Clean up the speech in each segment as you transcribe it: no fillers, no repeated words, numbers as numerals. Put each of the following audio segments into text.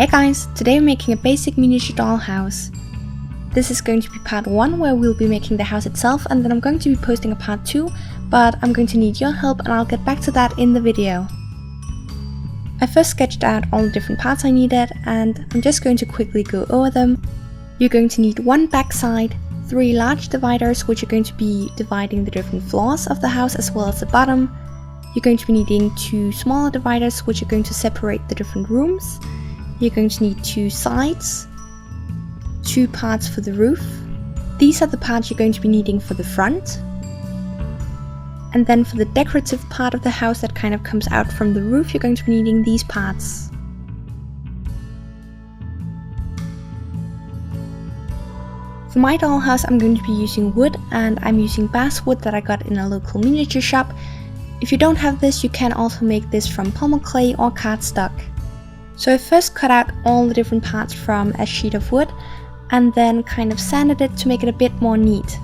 Hey guys, today I'm making a basic miniature dollhouse. This is going to be part 1 where we'll be making the house itself, and then I'm going to be posting a part 2, but I'm going to need your help and I'll get back to that in the video. I first sketched out all the different parts I needed and I'm just going to quickly go over them. You're going to need one backside, 3 large dividers which are going to be dividing the different floors of the house as well as the bottom. You're going to be needing 2 smaller dividers which are going to separate the different rooms. You're going to need 2 sides, 2 parts for the roof. These are the parts you're going to be needing for the front. And then for the decorative part of the house that kind of comes out from the roof, you're going to be needing these parts. For my dollhouse I'm going to be using wood, and I'm using basswood that I got in a local miniature shop. If you don't have this, you can also make this from polymer clay or cardstock. So I first cut out all the different parts from a sheet of wood and then kind of sanded it to make it a bit more neat.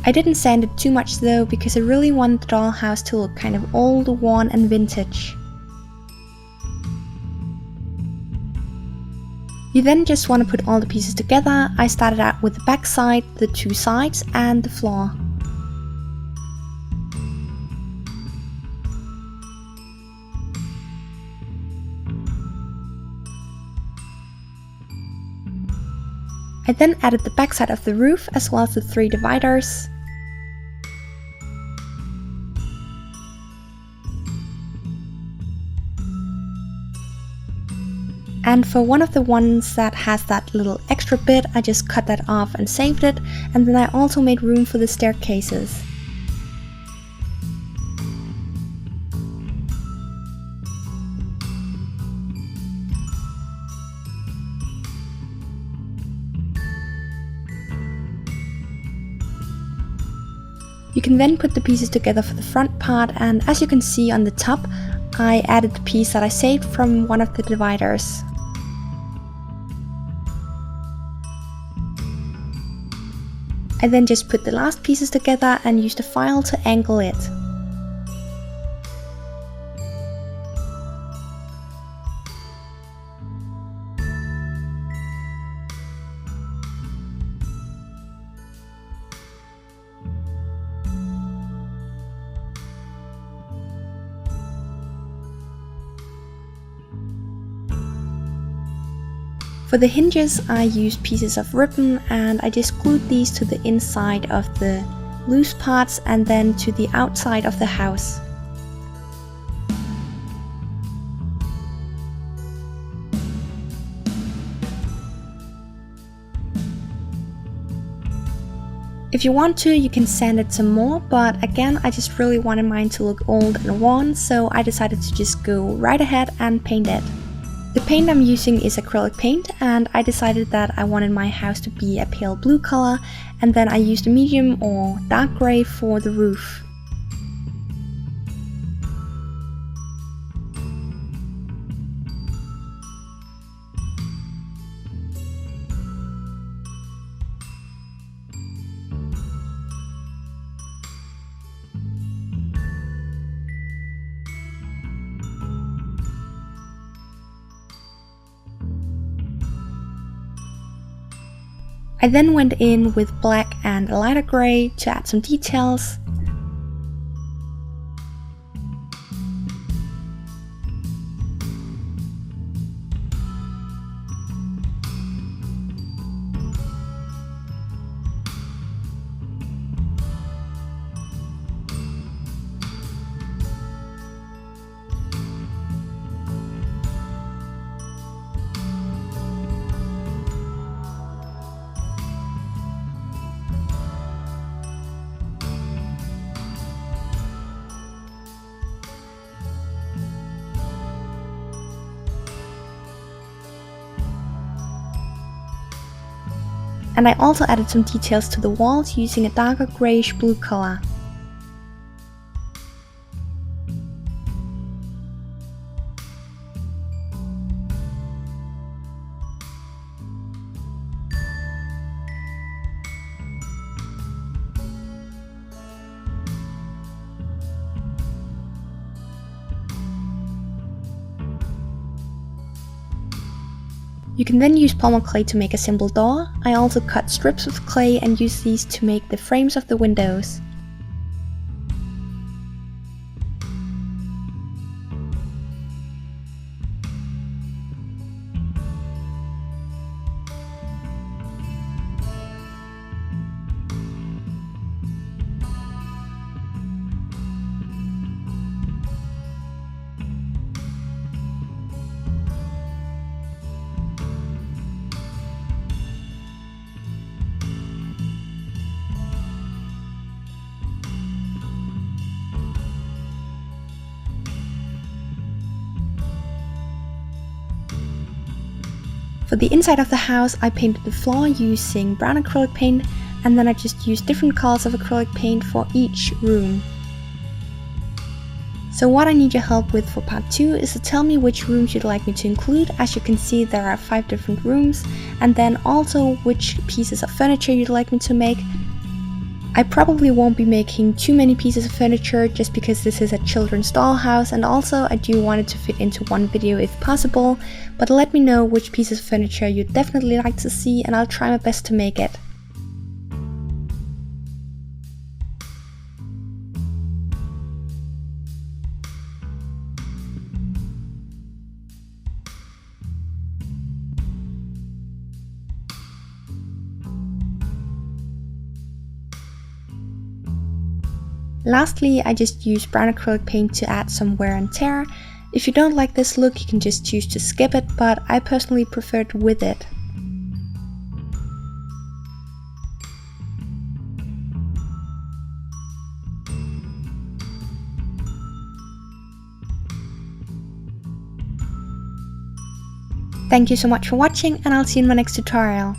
I didn't sand it too much though, because I really want the dollhouse to look kind of old, worn and vintage. You then just want to put all the pieces together. I started out with the back side, the 2 sides and the floor. I then added the backside of the roof as well as the 3 dividers. And for one of the ones that has that little extra bit, I just cut that off and saved it, and then I also made room for the staircases. You can then put the pieces together for the front part, and as you can see on the top, I added the piece that I saved from one of the dividers. I then just put the last pieces together and used a file to angle it. For the hinges I used pieces of ribbon, and I just glued these to the inside of the loose parts and then to the outside of the house. If you want to, you can sand it some more, but again I just really wanted mine to look old and worn, so I decided to just go right ahead and paint it. The paint I'm using is acrylic paint, and I decided that I wanted my house to be a pale blue color, and then I used a medium or dark gray for the roof. I then went in with black and a lighter grey to add some details. And I also added some details to the walls using a darker greyish blue color. You can then use polymer clay to make a simple door. I also cut strips of clay and use these to make the frames of the windows. For the inside of the house, I painted the floor using brown acrylic paint, and then I just used different colors of acrylic paint for each room. So what I need your help with for part 2 is to tell me which rooms you'd like me to include. As you can see, there are 5 different rooms, and then also which pieces of furniture you'd like me to make. I probably won't be making too many pieces of furniture just because this is a children's dollhouse, and also I do want it to fit into one video if possible, but let me know which pieces of furniture you'd definitely like to see and I'll try my best to make it. Lastly, I just used brown acrylic paint to add some wear and tear. If you don't like this look, you can just choose to skip it, but I personally preferred with it. Thank you so much for watching, and I'll see you in my next tutorial.